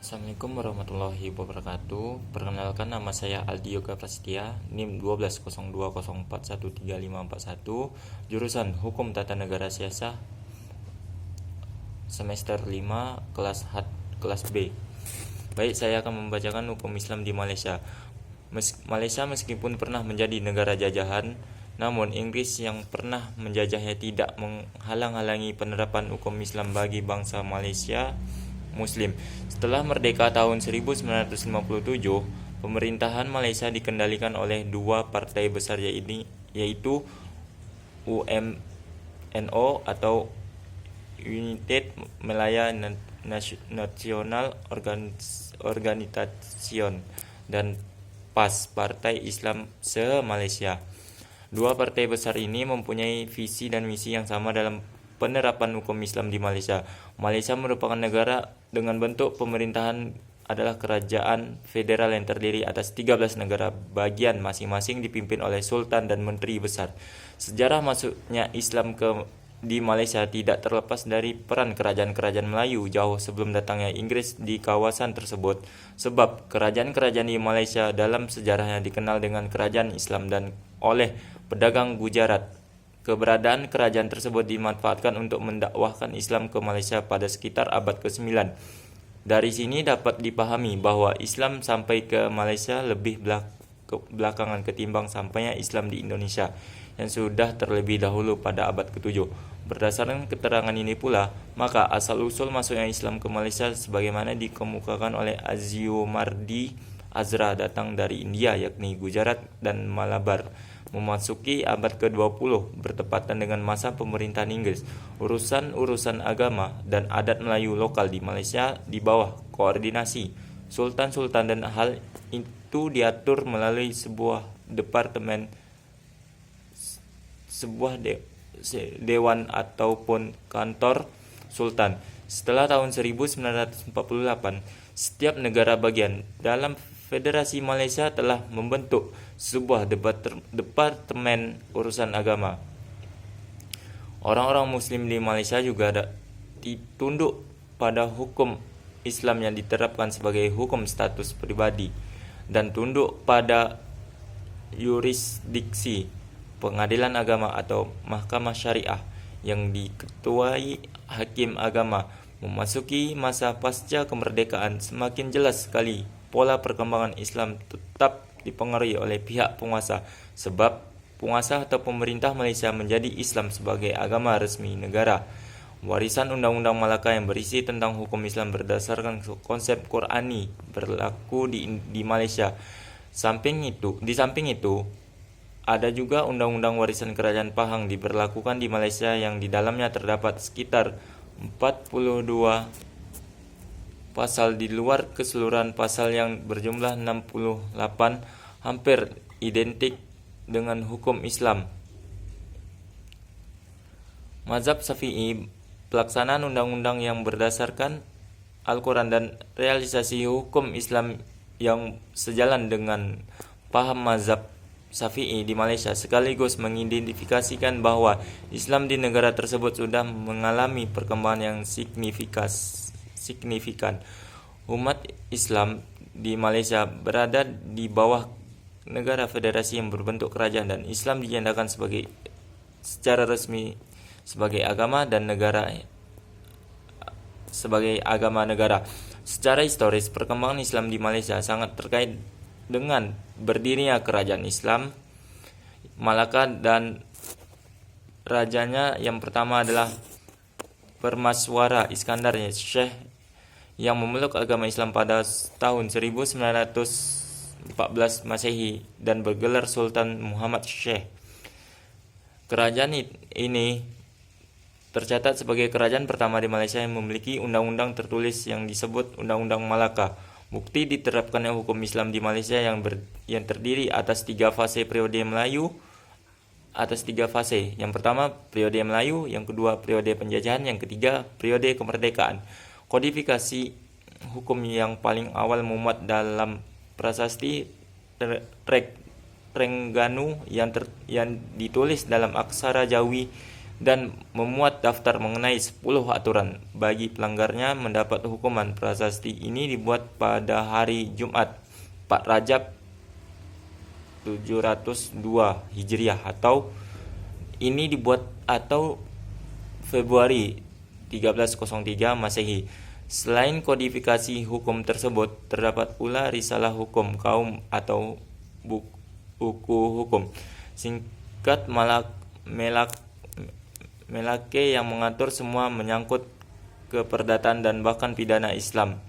Assalamualaikum warahmatullahi wabarakatuh. Perkenalkan, nama saya Aldi Yoga Prasetya, NIM 1202041351, jurusan Hukum Tata Negara Siasah, semester 5, kelas B. Baik, saya akan membacakan hukum Islam di Malaysia. Malaysia meskipun pernah menjadi negara jajahan, namun Inggris yang pernah menjajahnya tidak menghalang-halangi penerapan hukum Islam bagi bangsa Malaysia Muslim. Setelah merdeka tahun 1957, pemerintahan Malaysia dikendalikan oleh dua partai besar yaitu UMNO atau United Malaya National Organisation dan PAS, Partai Islam Se-Malaysia. Dua partai besar ini mempunyai visi dan misi yang sama dalam penerapan hukum Islam di Malaysia. Malaysia merupakan negara dengan bentuk pemerintahan adalah kerajaan federal yang terdiri atas 13 negara bagian masing-masing dipimpin oleh sultan dan menteri besar. Sejarah masuknya Islam di Malaysia tidak terlepas dari peran kerajaan-kerajaan Melayu jauh sebelum datangnya Inggris di kawasan tersebut, sebab kerajaan-kerajaan di Malaysia dalam sejarahnya dikenal dengan kerajaan Islam dan oleh pedagang Gujarat. Keberadaan kerajaan tersebut dimanfaatkan untuk mendakwahkan Islam ke Malaysia pada sekitar abad ke-9. Dari sini dapat dipahami bahwa Islam sampai ke Malaysia lebih belakangan ketimbang sampainya Islam di Indonesia yang sudah terlebih dahulu pada abad ke-7. Berdasarkan keterangan ini pula, maka asal-usul masuknya Islam ke Malaysia sebagaimana dikemukakan oleh Azziumardi Azra datang dari India, yakni Gujarat dan Malabar. Memasuki abad ke-20 bertepatan dengan masa pemerintahan Inggris, urusan-urusan agama dan adat Melayu lokal di Malaysia di bawah koordinasi sultan-sultan dan hal itu diatur melalui dewan ataupun kantor sultan. Setelah tahun 1948, setiap negara bagian dalam Federasi Malaysia telah membentuk sebuah departemen urusan agama. Orang-orang Muslim di Malaysia juga ditunduk pada hukum Islam yang diterapkan sebagai hukum status pribadi dan tunduk pada yurisdiksi pengadilan agama atau mahkamah syariah yang diketuai hakim agama. Memasuki masa pasca kemerdekaan, semakin jelas sekali pola perkembangan Islam tetap dipengaruhi oleh pihak penguasa, sebab penguasa atau pemerintah Malaysia menjadi Islam sebagai agama resmi negara. Warisan Undang-Undang Malaka yang berisi tentang hukum Islam berdasarkan konsep Qur'ani berlaku di Malaysia. Di samping itu, ada juga Undang-Undang Warisan Kerajaan Pahang diberlakukan di Malaysia yang di dalamnya terdapat sekitar 42 pasal di luar keseluruhan pasal yang berjumlah 68 hampir identik dengan hukum Islam. Mazhab Syafi'i, pelaksanaan undang-undang yang berdasarkan Al-Quran dan realisasi hukum Islam yang sejalan dengan paham mazhab Syafi'i di Malaysia sekaligus mengidentifikasikan bahwa Islam di negara tersebut sudah mengalami perkembangan yang signifikan. Umat Islam di Malaysia berada di bawah negara federasi yang berbentuk kerajaan dan Islam dinyatakan secara resmi sebagai agama negara. Secara historis, perkembangan Islam di Malaysia sangat terkait dengan berdirinya kerajaan Islam Malaka dan rajanya yang pertama adalah Permaswara Iskandar Syekh yang memeluk agama Islam pada tahun 1914 Masehi dan bergelar Sultan Muhammad Syekh. Kerajaan ini tercatat sebagai kerajaan pertama di Malaysia yang memiliki undang-undang tertulis yang disebut Undang-Undang Malaka. Bukti diterapkannya hukum Islam di Malaysia yang terdiri atas 3 fase periode Melayu. Yang pertama periode Melayu, yang kedua periode penjajahan, yang ketiga periode kemerdekaan. Kodifikasi hukum yang paling awal memuat dalam prasasti Terengganu yang ditulis dalam aksara Jawi dan memuat daftar mengenai 10 aturan. Bagi pelanggarnya mendapat hukuman. Prasasti ini dibuat pada hari Jumat 4 Rajab 702 Hijriah atau Februari 1303 Masehi. Selain kodifikasi hukum tersebut, terdapat pula risalah hukum kaum atau buku hukum singkat Melake yang mengatur semua menyangkut keperdataan dan bahkan pidana Islam.